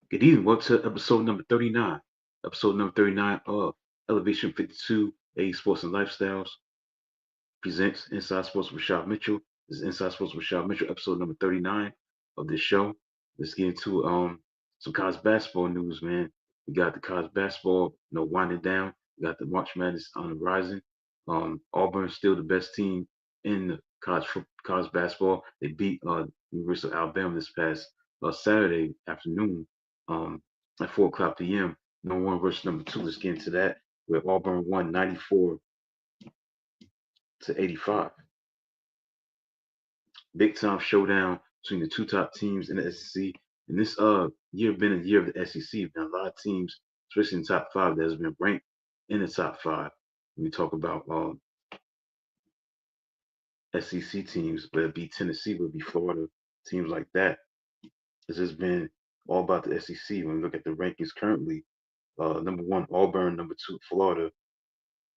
Good evening. Welcome to episode number 39. Episode number 39 of Elevation 52 A Sports and Lifestyles presents Inside Sports with Rashad Mitchell. This is Inside Sports with Rashad Mitchell, episode number 39 of this show. Let's get into some college basketball news, man. We got the college basketball, winding down. We got the March Madness on the rising. Auburn's still the best team in the college basketball. They beat University of Alabama this past Saturday afternoon um, at 4 o'clock p.m. Number one versus number two. Let's get into that. Where Auburn won 94-85. Big time showdown between the two top teams in the SEC. And this year been a year of the SEC. Been a lot of teams, especially in the top five, that has been ranked in the top five. When we talk about SEC teams, whether it be Tennessee, whether it be Florida, teams like that. It's just been all about the SEC. When we look at the rankings currently, number one, Auburn, number two, Florida,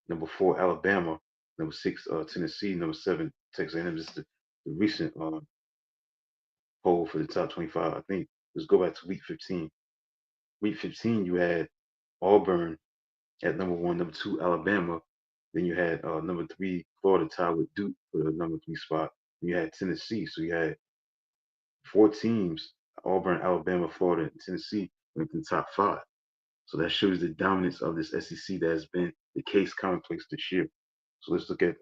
number four, Alabama, number six, Tennessee, number seven, Texas A&M. This is the recent poll for the top 25. I think let's go back to week 15. Week 15, you had Auburn at number one, number two, Alabama. Then you had number three, Florida tied with Duke for the number three spot. Then you had Tennessee. So you had four teams, Auburn, Alabama, Florida, and Tennessee, ranked in the top five. So that shows the dominance of this SEC that has been the case commonplace this year. So let's look at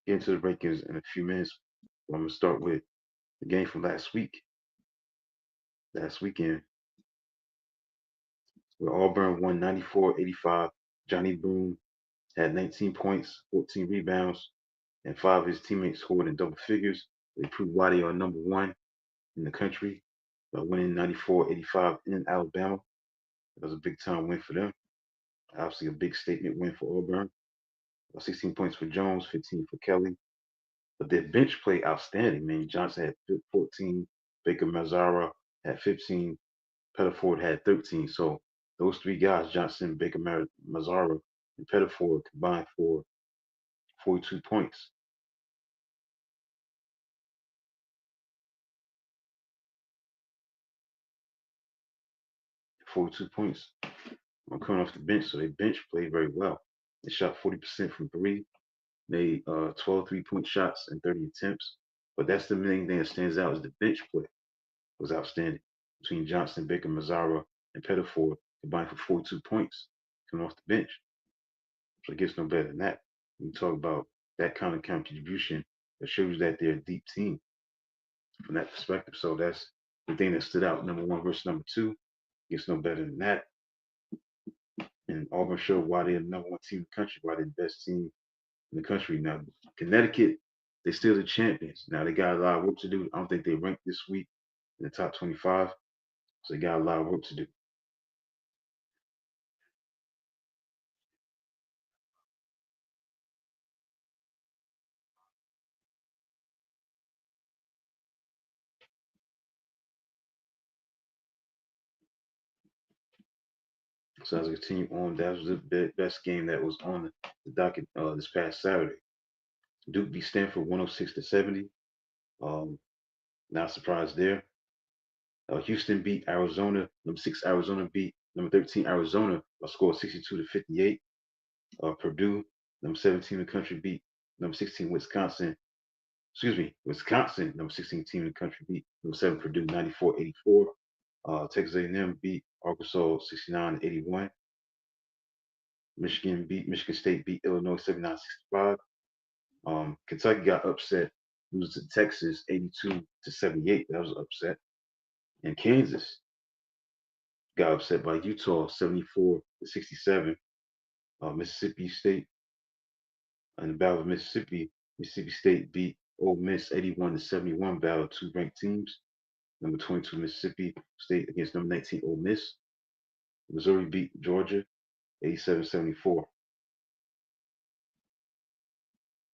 get into the rankings in a few minutes. I'm gonna start with the game from last weekend, where Auburn won 94-85. Johnny Boone had 19 points, 14 rebounds, and five of his teammates scored in double figures. They proved why they are number one in the country by winning 94-85 in Alabama. It was a big time win for them. Obviously, a big statement win for Auburn. 16 points for Jones, 15 for Kelly. But their bench play outstanding, man. Johnson had 14, Baker Mazzara had 15, Pettiford had 13. So those three guys, Johnson, Baker Mazzara, and Pettiford, combined for 42 points. 42 points. I'm coming off the bench, so their bench played very well. They shot 40% from three, made 12 3-point shots and 30 attempts. But that's the main thing that stands out is the bench play was outstanding between Johnson, Baker, Mazzara, and Pettiford combined for 42 points coming off the bench. So it gets no better than that. When you talk about that kind of contribution, it shows that they're a deep team from that perspective. So that's the thing that stood out. Number one versus number two gets no better than that. And Auburn showed why they're the number one team in the country, why they're the best team in the country. Now, Connecticut, they're still the champions. Now, they got a lot of work to do. I don't think they ranked this week in the top 25. So they got a lot of work to do. So as we continue on, that was the best game that was on the docket this past Saturday. Duke beat Stanford 106-70. Um, Not surprised there. Houston beat Arizona. Number six Arizona beat number 13 Arizona by score 62-58. Purdue, number 17 in the country, beat number 16 Wisconsin. Excuse me, Wisconsin, number 16 team in the country, beat number 7 Purdue 94-84. Texas A&M beat Arkansas 69-81. Michigan State beat Illinois 79-65. Kentucky got upset, losing to Texas 82-78. That was an upset. And Kansas got upset by Utah 74-67. Mississippi State in the Battle of Mississippi, Mississippi State beat Ole Miss 81-71. Battle of two ranked teams. Number 22 Mississippi State against number 19 Ole Miss. Missouri beat Georgia 87-74.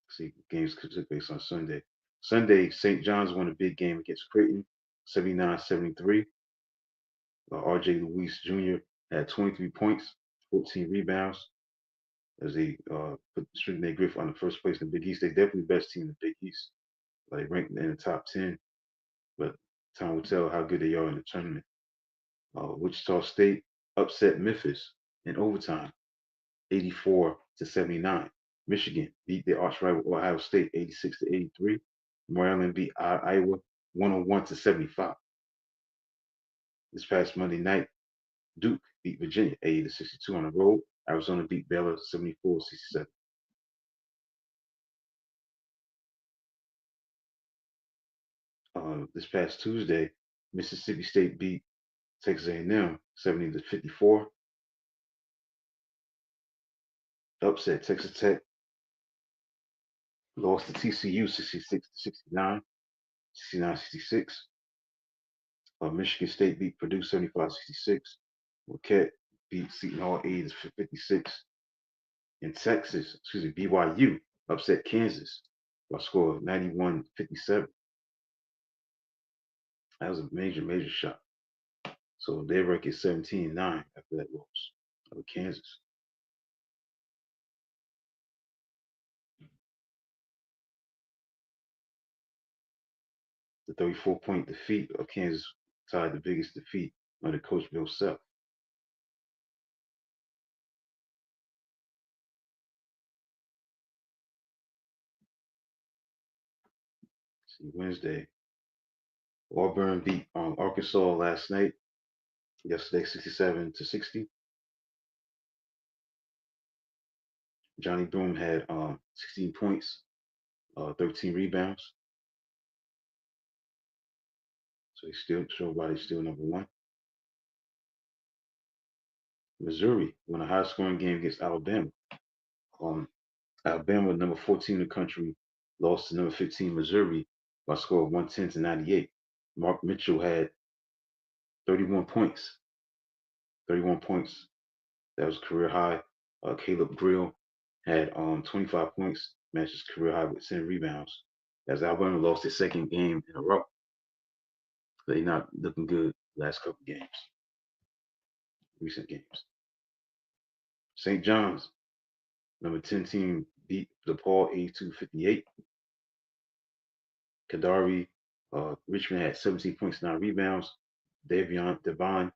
See, games took place on Sunday. Sunday, St. John's won a big game against Creighton, 79-73. R.J. Luis Jr. had 23 points, 14 rebounds, as they put Trinity Griff on the first place in the Big East. They definitely the best team in the Big East. They ranked in the top 10, but time will tell how good they are in the tournament. Wichita State upset Memphis in overtime, 84-79. Michigan beat their arch rival Ohio State, 86-83. Maryland beat Iowa, 101-75. This past Monday night, Duke beat Virginia, 80-62 on the road. Arizona beat Baylor, 74-67. This past Tuesday, Mississippi State beat Texas A&M, 70-54. Upset Texas Tech, lost to TCU, 66-69, 69-66. Michigan State beat Purdue 75-66. Marquette beat Seton Hall 80-56. In Texas, BYU upset Kansas by a score of 91-57. That was a major, major shot. So their record is 17-9 after that loss of Kansas. The 34-point defeat of Kansas tied the biggest defeat under Coach Bill Self. See, Wednesday, Auburn beat Arkansas last night. Yesterday, 67-60. Johnny Broom had 16 points, 13 rebounds. So he's still everybody's still number one. Missouri won a high scoring game against Alabama. Alabama, number 14 in the country, lost to number 15 Missouri by a score of 110-98. Mark Mitchell had 31 points. 31 points. That was career high. Caleb Grill had 25 points, matched his career high with 10 rebounds. As Alabama lost their second game in a row. They're not looking good last couple games, recent games. St. John's, number 10 team, beat DePaul 82-58. Kadari Richmond had 17 points, 9 rebounds. Devon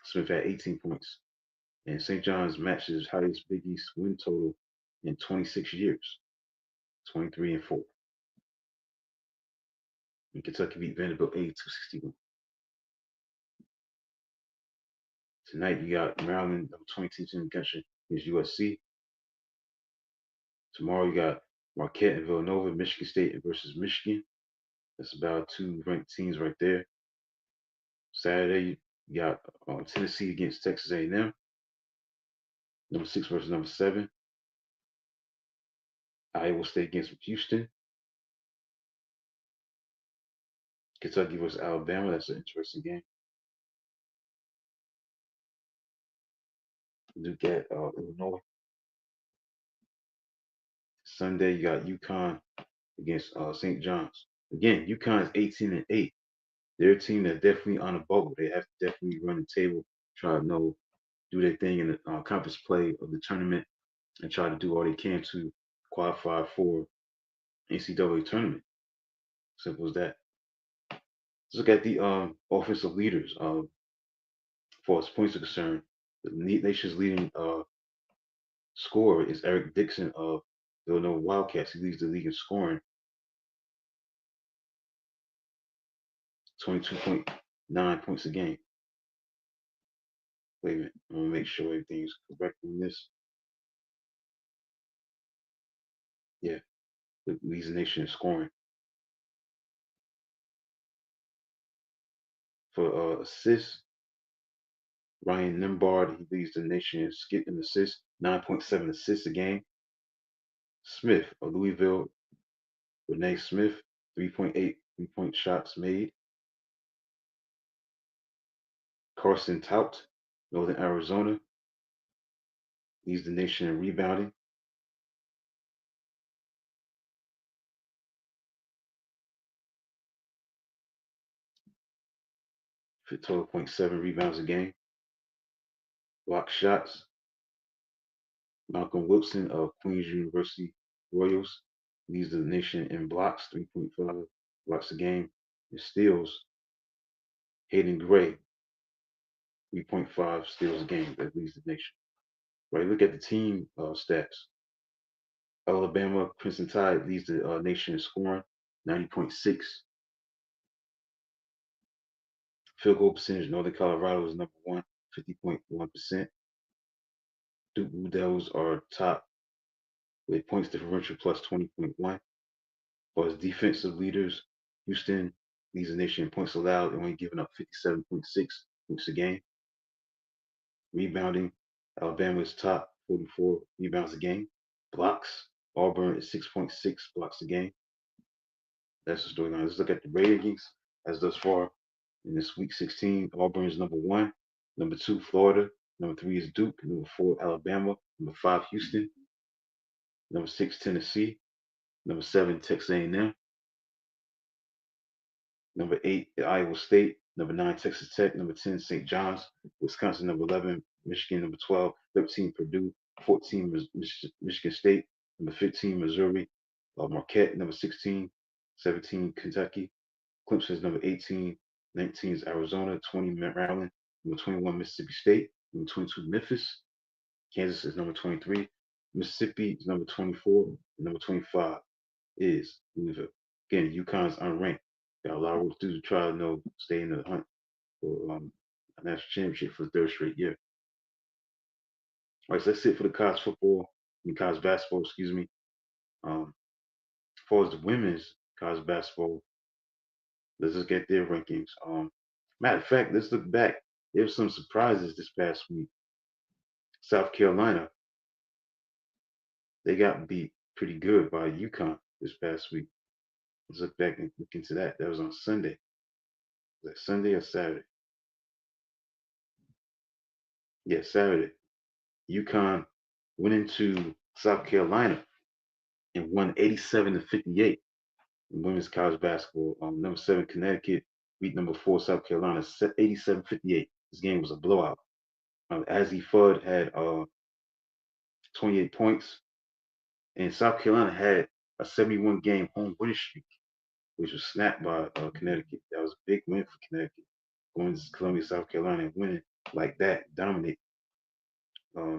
Smith had 18 points. And St. John's matched his highest Big East win total in 26 years, 23-4. And Kentucky beat Vanderbilt 82-61. Tonight you got Maryland, number 22 team against USC. Tomorrow you got Marquette and Villanova, Michigan State versus Michigan. That's about two ranked teams right there. Saturday you got Tennessee against Texas A&M, number 6 versus number 7. Iowa State against Houston. Kentucky versus Alabama. That's an interesting game. Duke at Illinois. Sunday you got UConn against St. John's. Again, UConn is 18-8. They're a team that's definitely on a bubble. They have to definitely run the table, try to do their thing in the conference play of the tournament, and try to do all they can to qualify for NCAA tournament. Simple as that. Let's look at the offensive leaders. For as points are concerned, the nation's leading scorer is Eric Dixon of Villanova Wildcats. He leads the league in scoring, 22.9 points a game. Wait a minute, I'm gonna make sure everything's correct on this. Yeah, leads the nation in scoring. For assists, Ryan Nimbard, he leads the nation in assists, 9.7 assists a game. Smith of Louisville, Renee Smith, 3.8 3-point shots made. Carson Tout, Northern Arizona, leads the nation in rebounding. For 12.7 rebounds a game. Block shots, Malcolm Wilson of Queens University Royals leads the nation in blocks, 3.5 blocks a game. And steals, Hayden Gray 3.5 steals a game that leads the nation. Right, look at the team stats. Alabama Crimson Tide leads the nation in scoring, 90.6. Field goal percentage, Northern Colorado is number one, 50.1%. Duke Blue Devils are top with points differential plus 20.1. For as defensive leaders, Houston leads the nation in points allowed and only giving up 57.6 points a game. Rebounding, Alabama is top, 44 rebounds a game. Blocks, Auburn is 6.6 blocks a game. That's the storyline. Let's look at the ratings as thus far in this week 16. Auburn is number one. Number two, Florida. Number three is Duke. Number four, Alabama. Number five, Houston. Number six, Tennessee. Number seven, Texas A&M. Number eight, Iowa State. Number nine, Texas Tech. Number 10, St. John's. Wisconsin, number 11, Michigan. Number 12, 13, Purdue. 14, Michigan State. Number 15, Missouri. Marquette, number 16. 17, Kentucky. Clemson is number 18. 19 is Arizona. 20, Maryland. Number 21, Mississippi State. Number 22, Memphis. Kansas is number 23. Mississippi is number 24. Number 25 is Louisville. Again, UConn is unranked. Got a lot of work to do to try to stay in the hunt for a national championship for the third straight year. All right, so that's it for the college football and college basketball, excuse me. As far as the women's college basketball, let's just get their rankings. Matter of fact, let's look back. There were some surprises this past week. South Carolina, they got beat pretty good by UConn this past week. Let's look back and look into that. That was on Sunday. Was that Sunday or Saturday? Yeah, Saturday. UConn went into South Carolina and won 87-58 in women's college basketball. Number seven, Connecticut beat number four, South Carolina, 87-58. This game was a blowout. Azzy Fudd had 28 points, and South Carolina had a 71 game home winning streak, which was snapped by Connecticut. That was a big win for Connecticut. Going to Columbia, South Carolina, and winning like that, dominate.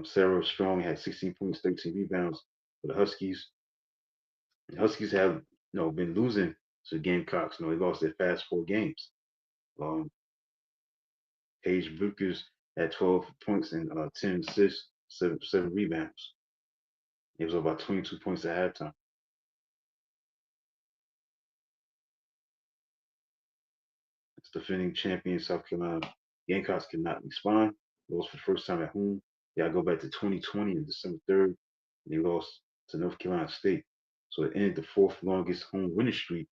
Sarah Strong had 16 points, 13 rebounds for the Huskies. The Huskies have been losing to the Gamecocks. They lost their past four games. Paige Buchers had 12 points and 10 assists, seven rebounds. It was about 22 points at halftime. It's defending champion South Carolina. Gamecocks cannot respond. Lost for the first time at home. They got to go back to 2020 on December 3rd. And they lost to North Carolina State. So it ended the fourth longest home winning streak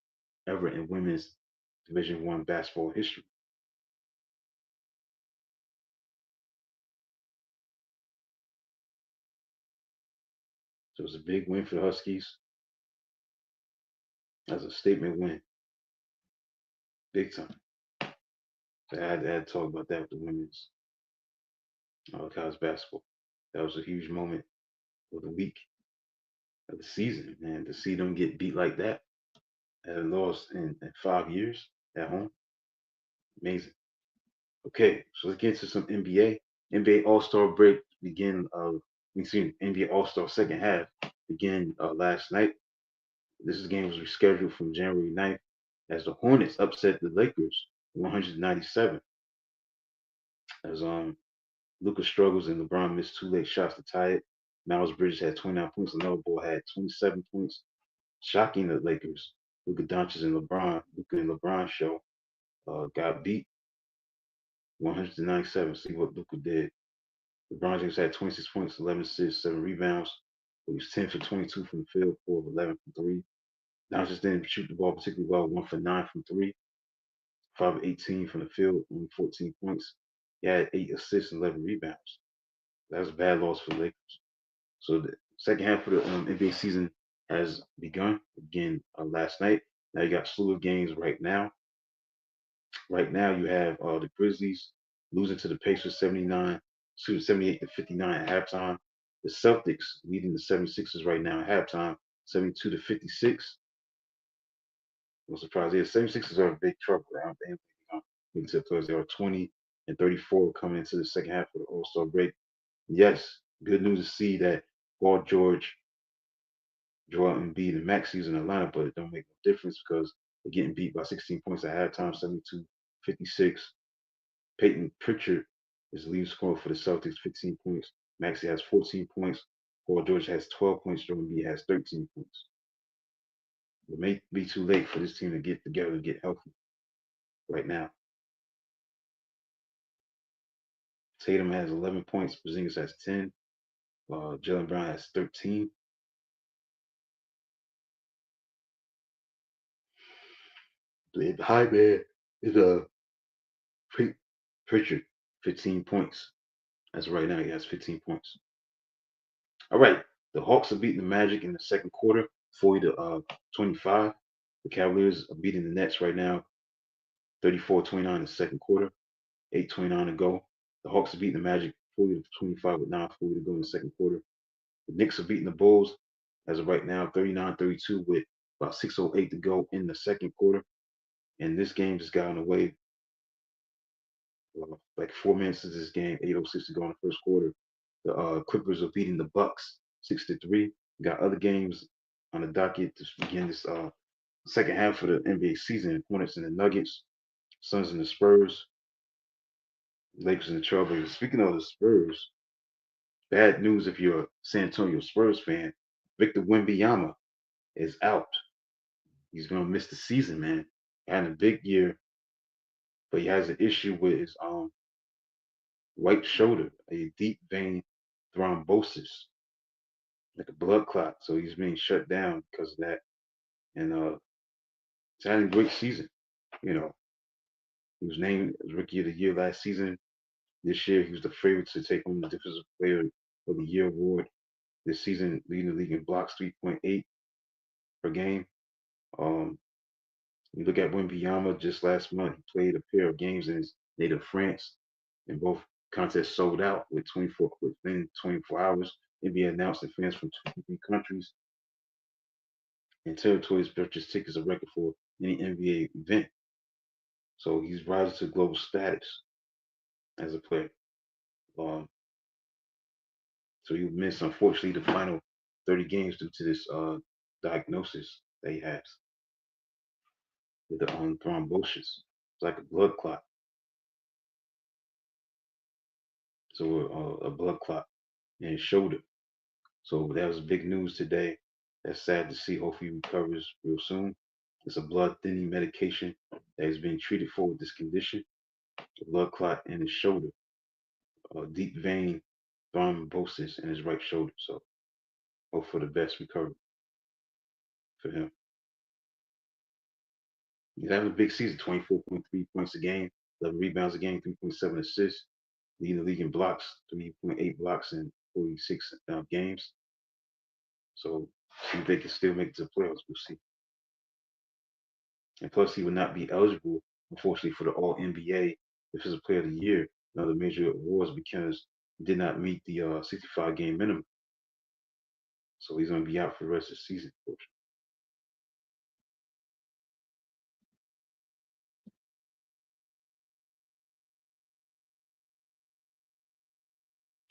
ever in women's Division I basketball history. So it was a big win for the Huskies. That's a statement win. Big time. So I had to talk about that with the women's college basketball. That was a huge moment of the week of the season, man. To see them get beat like that at a loss in 5 years at home. Amazing. Okay, so let's get into some NBA. NBA All-Star break begin NBA All-Star second half began last night. This game was rescheduled from January 9th as the Hornets upset the Lakers 197. As Luka struggles and LeBron missed two late shots to tie it. Miles Bridges had 29 points. LaMelo Ball had 27 points. Shocking the Lakers. Luka Doncic and LeBron show got beat 197. See what Luka did. LeBron James had 26 points, 11 assists, 7 rebounds. He was 10 for 22 from the field, 4 of 11 from 3. Doncic didn't shoot the ball particularly well, 1 for 9 from 3. 5 of 18 from the field, only 14 points. He had 8 assists and 11 rebounds. That was a bad loss for the Lakers. So the second half of the NBA season has begun again last night. Now you got a slew of games right now. Right now you have the Grizzlies losing to the Pacers 78-59 at halftime. The Celtics leading the 76ers right now at halftime, 72-56. No surprise here. 76ers are in big trouble. I don't think they're going to make it to the playoffs. They are 20 and 34 coming into the second half of the All-Star break. Yes, good news to see that Paul George, Joel Embiid, and Maxi's in Atlanta, but it don't make no difference because they're getting beat by 16 points at halftime, 72-56. Peyton Pritchard is the leading scorer for the Celtics, 15 points. Maxey has 14 points. Paul George has 12 points. Joel Embiid has 13 points. It may be too late for this team to get together and get healthy right now. Tatum has 11 points. Porzingis has 10. Jalen Brown has 13. The high man is Pritchard, 15 points. As of right now, he has 15 points. All right. The Hawks are beating the Magic in the second quarter, 40 to 25. The Cavaliers are beating the Nets right now, 34-29 in the second quarter, 8:29 to go. The Hawks are beating the Magic 40 to 25 with 9:40 to go in the second quarter. The Knicks are beating the Bulls as of right now, 39-32 with about 6:08 to go in the second quarter. And this game just got underway like 4 minutes into this game, 8:06 to go in the first quarter. The Clippers are beating the Bucks 6-3. Got other games on the docket to begin this second half of the NBA season. Hornets and the Nuggets, Suns and the Spurs, Lakers and the Trailblazers. Speaking of the Spurs, bad news if you're a San Antonio Spurs fan. Victor Wembanyama is out. He's gonna miss the season, man. Had a big year, but he has an issue with his right shoulder, a deep vein thrombosis, like a blood clot. So he's being shut down because of that. And he's having a great season. You know, he was named as Rookie of the Year last season. This year, he was the favorite to take home the Defensive Player of the Year award. This season, leading the league in blocks, 3.8 per game. Um, you look at Wembanyama just last month, he played a pair of games in his native France, and both contests sold out within 24 hours. NBA announced that fans from 23 countries and territories purchased tickets, a record for any NBA event. So he's rising to global status as a player. Um, so he missed, unfortunately, the final 30 games due to this diagnosis that he has with the thrombosis. It's like a blood clot. So a blood clot in his shoulder. So that was big news today. That's sad to see. Hopefully he recovers real soon. It's a blood thinning medication that is being treated for with this condition. A blood clot in his shoulder, deep vein thrombosis in his right shoulder. So hope for the best recovery for him. He's having a big season, 24.3 points a game, 11 rebounds a game, 3.7 assists, leading the league in blocks, 3.8 blocks in 46 games. So see if they can still make it to the playoffs. We'll see. And plus, he would not be eligible, unfortunately, for the All NBA Defensive Player of the Year, another major awards, because he did not meet the 65 game minimum. So he's going to be out for the rest of the season.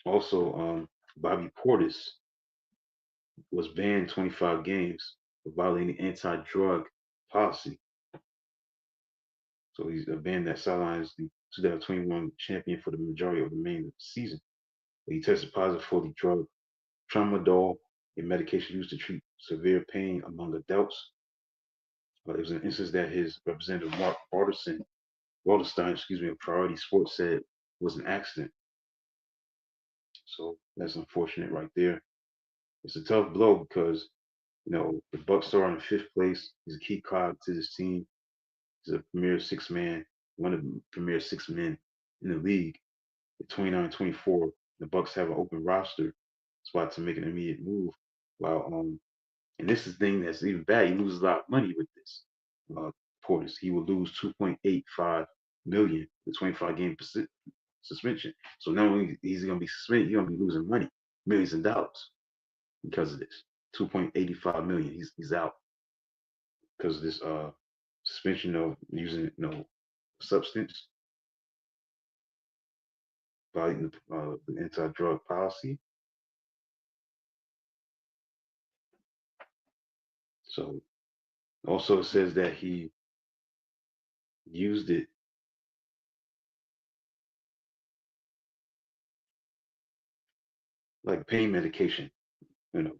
Also, Bobby Portis was banned 25 games for violating anti-drug policy. So he's banned that sidelines the 2021 champion for the majority of the remainder of the season. He tested positive for the drug tramadol, a medication used to treat severe pain among adults. It was an instance that his representative Mark Waldenstein, of Priority Sports said was an accident. So that's unfortunate right there. It's a tough blow because the Bucks are in fifth place. He's a key cog to this team. He's a premier six man, one of the premier six men in the league. At 29-24, the Bucks have an open roster spot to make an immediate move. While and this is the thing that's even bad. He loses a lot of money with this. Uh, Portis, he will lose 2.85 million with 25 game suspension. So not only he's going to be suspended, he's going to be losing money, millions of dollars because of this. 2.85 million. He's out because of this suspension of using substance. violating the anti-drug policy. So also it says that he used it like pain medication. You know,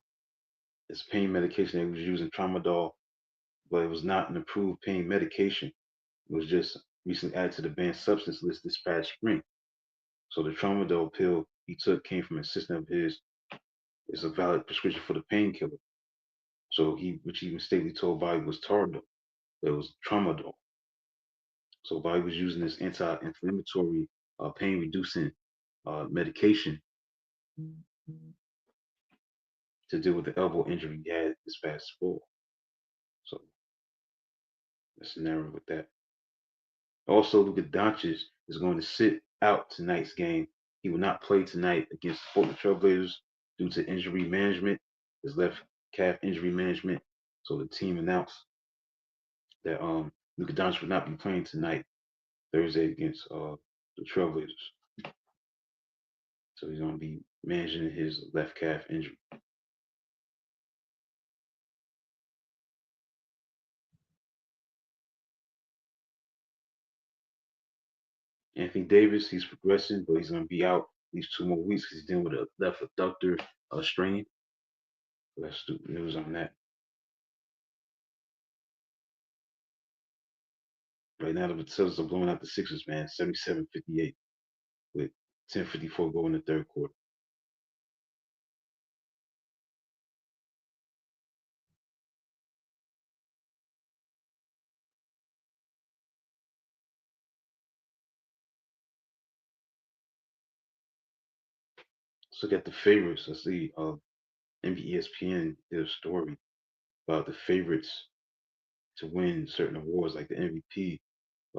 it's pain medication. They was using tramadol, but it was not an approved pain medication. It was just recently added to the banned substance list this past spring. So the tramadol pill he took came from a assistant of his. It's a valid prescription for the painkiller. So which he mistakenly told Bobby was Tardol, but it was tramadol. So Bobby was using this anti-inflammatory, pain-reducing medication to deal with the elbow injury he had this past fall. So that's the narrative with that. Also, Luka Doncic is going to sit out tonight's game. He will not play tonight against the Portland Trailblazers due to injury management, his left calf injury management. So the team announced that Luka Doncic will not be playing tonight, Thursday, against the Trailblazers. So he's going to be managing his left calf injury. Anthony Davis, he's progressing, but he's going to be out at least 2 more weeks because he's dealing with a left adductor strain. So that's stupid news on that. Right now, the Celtics are blowing out the Sixers, man, 77-58 with 10:54 going in the third quarter. Let's look at the favorites. Let's see. ESPN did a story about the favorites to win certain awards, like the MVP.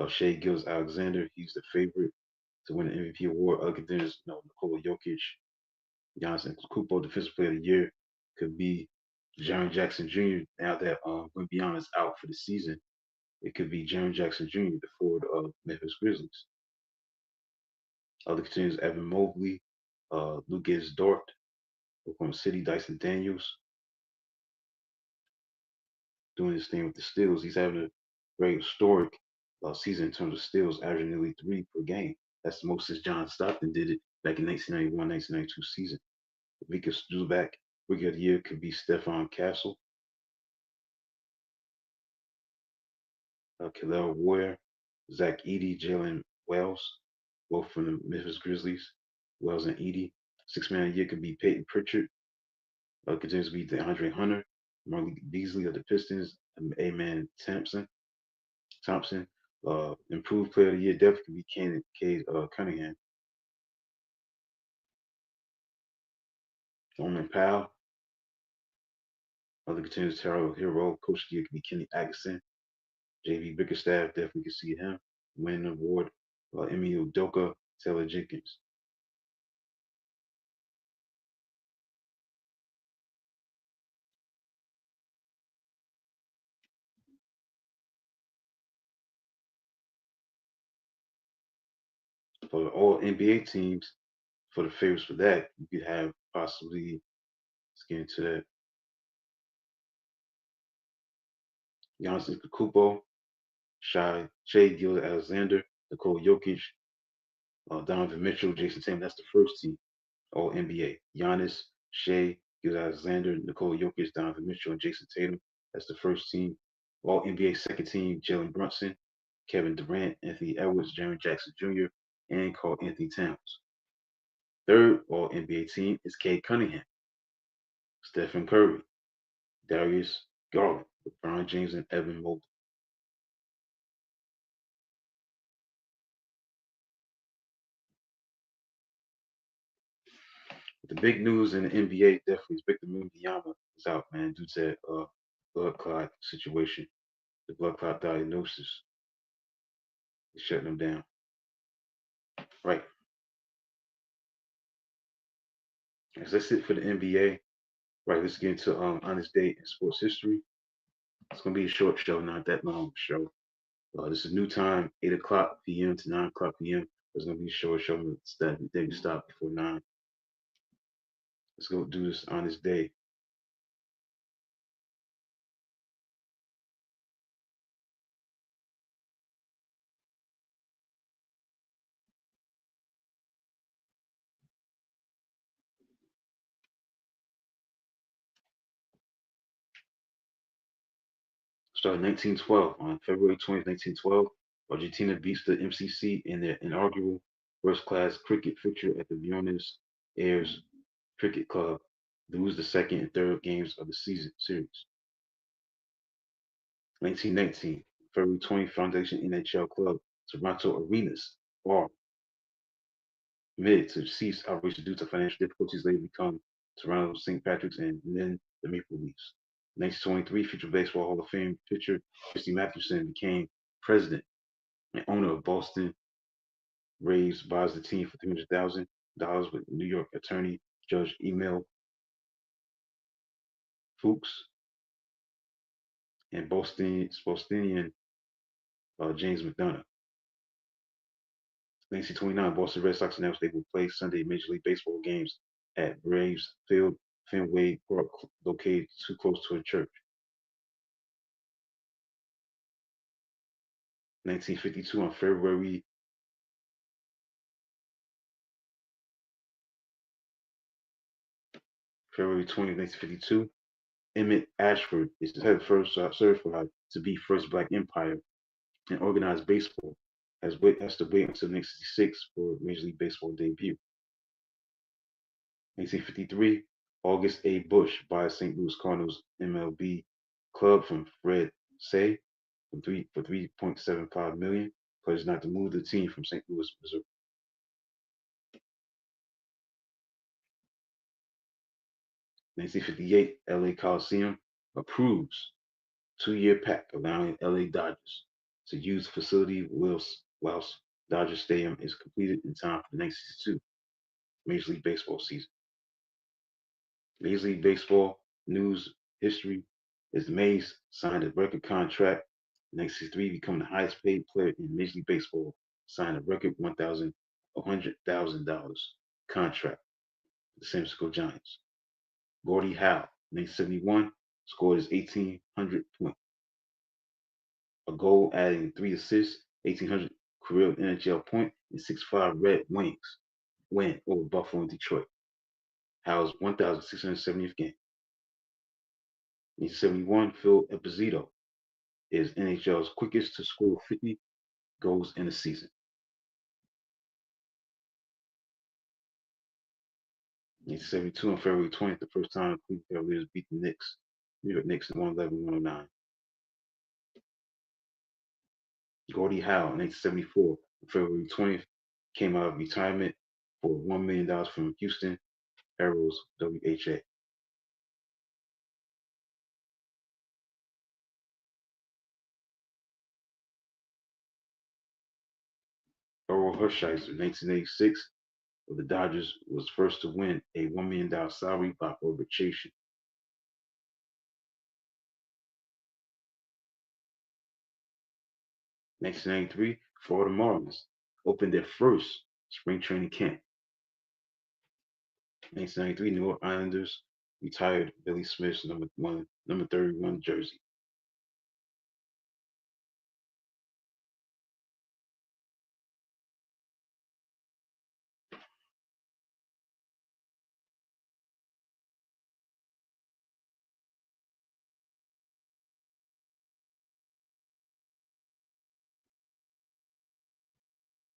Shea Gills Alexander, he's the favorite to win the MVP award. Other contenders, Nikola Jokic, Giannis Antetokounmpo, Defensive Player of the Year, could be Jaren Jackson Jr. Now that when Giannis out for the season, it could be Jaren Jackson Jr., the forward of Memphis Grizzlies. Other contenders, Evan Mobley, Lucas Dort, Oklahoma City, Dyson Daniels, doing his thing with the steals. He's having a very historic season in terms of steals, averaging nearly 3 per game. That's the most since John Stockton did it back in 1991-1992 season. Vika Zubac, Rookie of the Year, could be Stephon Castle, Khalil Warrior, Zach Edey, Jalen Wells, both from the Memphis Grizzlies. Wells and Edey. Six-man of the year could be Peyton Pritchard. Continues to be DeAndre Hunter, Marley Beasley of the Pistons, and A-Man Thompson. Improved player of the year definitely could be Cade Cunningham. Norman Powell. Other contenders, Terrell Hero. Coach of the year could be Kenny Atkinson. JV Bickerstaff, definitely could see him win the award. Emil Udoka, Taylor Jenkins. For all NBA teams, for the favorites for that, you could have possibly, let's get into that, Giannis Antetokounmpo, Shea Gilgeous-Alexander, Nikola Jokic, Donovan Mitchell, Jason Tatum. That's the first team, all NBA. Giannis, Shea Gilgeous-Alexander, Nikola Jokic, Donovan Mitchell, and Jason Tatum. That's the first team. All NBA second team, Jalen Brunson, Kevin Durant, Anthony Edwards, Jaren Jackson Jr., and Carl Anthony Towns. Third All NBA team is Cade Cunningham, Stephen Curry, Darius Garland, LeBron James, and Evan Mobley. The big news in the NBA definitely is Victor Wembanyama is out, man, due to that blood clot situation, the blood clot diagnosis. Is shutting him down. Right. As that's it for the NBA. Right, let's get into honest day in sports history. It's gonna be a short show, not that long show. This is new time, 8 o'clock p.m. to 9 o'clock p.m. It's gonna be short. Show me that we stop before 9. Let's go do this on this day. Started 1912. On February 20th, 1912, Argentina beats the MCC in their inaugural first-class cricket fixture at the Buenos Aires Cricket Club. Lose the second and third games of the season series. 1919, February 20th, Foundation NHL Club, Toronto Arenas, Bar, mid to cease operations due to financial difficulties, later become Toronto St. Patrick's and then the Maple Leafs. 1923, future Baseball Hall of Fame pitcher Christy Mathewson became president and owner of Boston Braves, buys the team for $300,000 with New York attorney Judge Emil Fuchs and Bostonian James McDonough. 1929, Boston Red Sox announced they would play Sunday Major League Baseball games at Braves Field, Fenway Park, located too close to a church. 1952, on February 20th, 1952, Emmett Ashford is the first certified to be first black umpire in organized baseball. Has to wait until 1966 for Major League Baseball debut. 1953, August A. Bush buys St. Louis Cardinals MLB club from Fred Say for $3.75 million, pledges not to move the team from St. Louis, Missouri. 1958, LA Coliseum approves 2-year pact allowing LA Dodgers to use the facility whilst Dodger Stadium is completed in time for the 1962 Major League Baseball season. Major League Baseball news history is Mays signed a record contract in 1963, becoming the highest paid player in Major League Baseball, signed a record $100,000 contract with the San Francisco Giants. Gordie Howe, 1971, scored his 1800th point, a goal adding 3 assists, 1800 career NHL point, and 6-5 Red Wings win over Buffalo and Detroit. Howe's 1,670th game. 1971, Phil Esposito is NHL's quickest to score 50 goals in a season. 1972, on February 20th, the first time Cleveland Cavaliers beat the New York Knicks in 111-109. Gordie Howe, 1974, on February 20th, came out of retirement for $1 million from Houston Aeros WHA. Earl Hershiser, 1986, of the Dodgers, was first to win a $1 million salary by arbitration. 1993, Florida Marlins opened their first spring training camp. 1993, New York Islanders retired Billy Smith's number 31 jersey.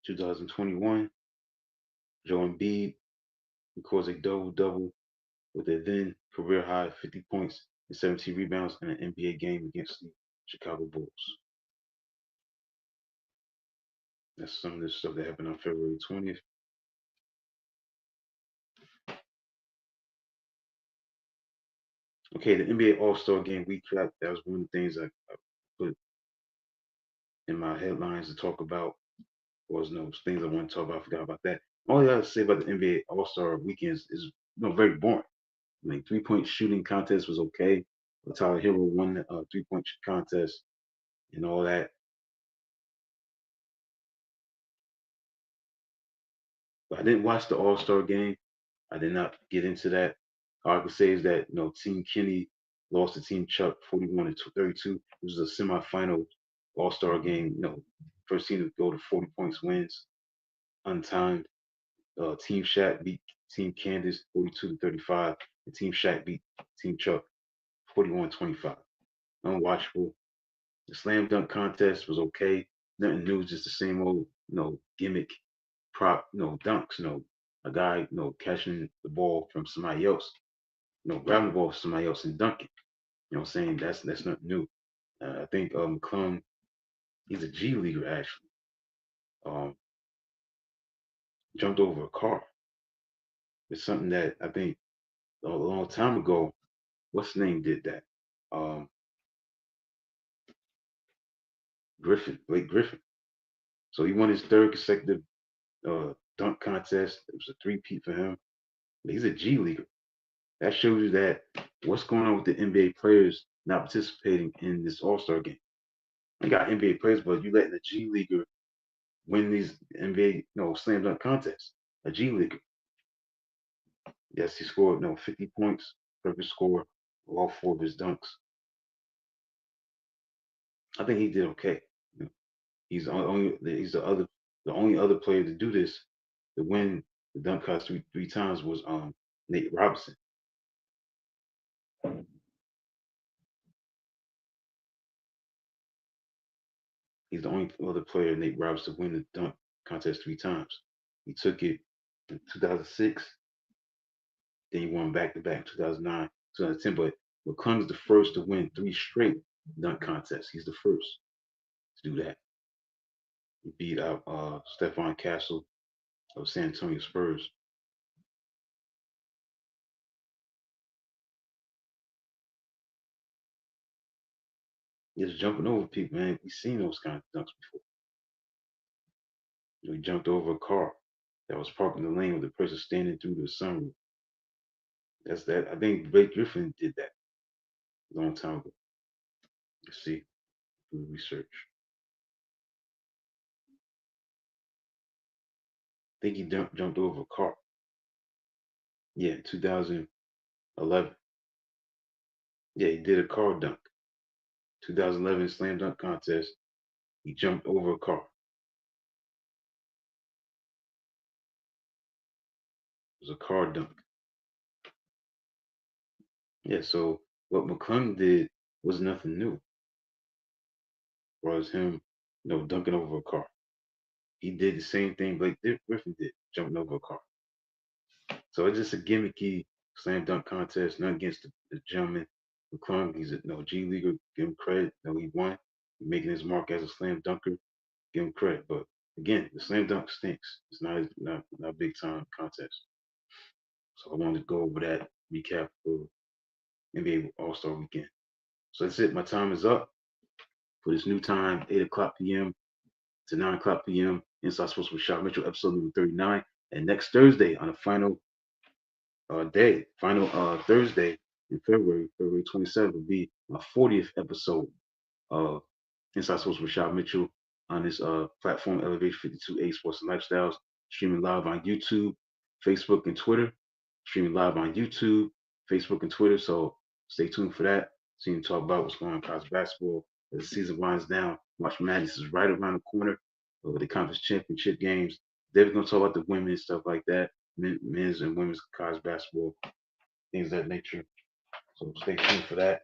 In 2021, Joe Embiid records a double-double with a then career high 50 points and 17 rebounds in an NBA game against the Chicago Bulls. That's some of the stuff that happened on February 20th. Okay, the NBA All-Star Game recap. That was one of the things I put in my headlines to talk about. Was no things I want to talk about. I forgot about that. All I gotta say about the NBA All-Star weekends is very boring. Like 3-point shooting contest was okay. Tyler Hero won the 3-point contest and all that. But I didn't watch the All Star game. I did not get into that. All I can say is that Team Kenny lost to Team Chuck 41 to 32. It was a semifinal All Star game. First team to go to 40 points wins untimed. Team Shaq beat Team Candace 42 to 35, and Team Shaq beat Team Chuck 41-25. Unwatchable. The slam dunk contest was okay. Nothing new, just the same old, gimmick prop, dunks, a guy, catching the ball from somebody else, grabbing the ball from somebody else and dunking. You know what I'm saying? That's nothing new. I think McClung, he's a G leaguer actually. Um, Jumped over a car. It's something that I think a long time ago, what's his name did that? Um, Griffin, Blake Griffin. So he won his third consecutive dunk contest. It was a three-peat for him. He's a G leaguer. That shows you that what's going on with the NBA players not participating in this All Star game. You got NBA players, but you letting a G leaguer win these NBA slam dunk contests. A G leaguer. Yes, he scored 50 points, perfect score, all four of his dunks. I think he did okay. He's the only other player to do this to win the dunk contest three times was Nate Robinson. He's the only other player, Nate Robinson, to win the dunk contest three times. He took it in 2006, then he won back to back 2009, 2010. But McClung's the first to win three straight dunk contests. He's the first to do that. He beat out Stephon Castle of San Antonio Spurs. He's jumping over people, man. We've seen those kind of dunks before. He jumped over a car that was parked in the lane with the person standing through the sunroof. That's that. I think Blake Griffin did that a long time ago. Let's see, do research. I think he jumped over a car. Yeah, 2011. Yeah, he did a car dunk. 2011 slam dunk contest. He jumped over a car. It was a car dunk. Yeah, so what McClung did was nothing new. Was him, dunking over a car. He did the same thing Blake Griffin did, jumping over a car. So it's just a gimmicky slam dunk contest. Nothing against the gentleman. McClung, he's a G leaguer. Give him credit. He won. Making his mark as a slam dunker. Give him credit. But again, the slam dunk stinks. It's not a big time contest. So I wanted to go over that recap for NBA All Star Weekend. So that's it. My time is up for this new time, 8 o'clock p.m. to 9 o'clock p.m. Inside Sports with Rashad Mitchell, episode number 39. And next Thursday on the final final Thursday in February 27th, will be my 40th episode of Inside Sports with Rashad Mitchell on this platform, Elevation 52A Sports and Lifestyles, streaming live on YouTube, Facebook, and Twitter. Streaming live on YouTube, Facebook, and Twitter. So stay tuned for that. So you can talk about what's going on in college basketball as the season winds down. March Madness is right around the corner with the conference championship games. They're going to talk about the women and stuff like that, men's and women's college basketball, things of that nature. So stay tuned for that.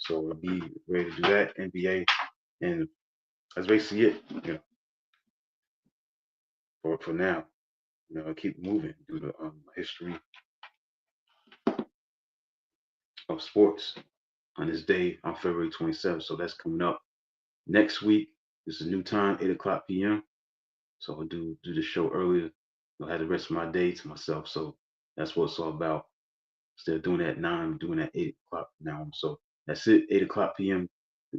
So we'll be ready to do that. NBA, and that's basically it. For now, keep moving through the history of sports on this day on February 27th. So that's coming up next week. This is a new time, 8 o'clock p.m. So I'll do the show earlier. I'll have the rest of my day to myself. So that's what it's all about. Instead of doing that at 9, I'm doing that 8 o'clock now. So that's it, 8 o'clock p.m.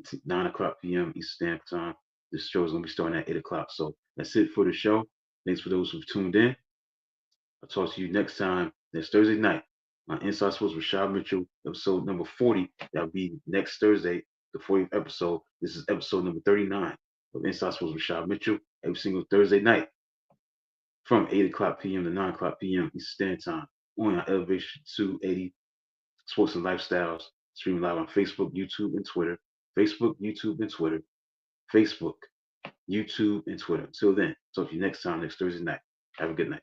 to 9 o'clock p.m. Eastern Standard Time. This show is going to be starting at 8 o'clock. So that's it for the show. Thanks for those who've tuned in. I'll talk to you next time, next Thursday night on Inside Sports with Rashad Mitchell, episode number 40. That'll be next Thursday, the 40th episode. This is episode number 39 of Inside Sports with Rashad Mitchell, every single Thursday night. from 8 o'clock p.m. to 9 o'clock p.m. Eastern Standard Time on our Elevation 280 Sports and Lifestyles, streaming live on Facebook, YouTube, and Twitter. Facebook, YouTube, and Twitter. Facebook, YouTube, and Twitter. Until then, talk to you next time, next Thursday night. Have a good night.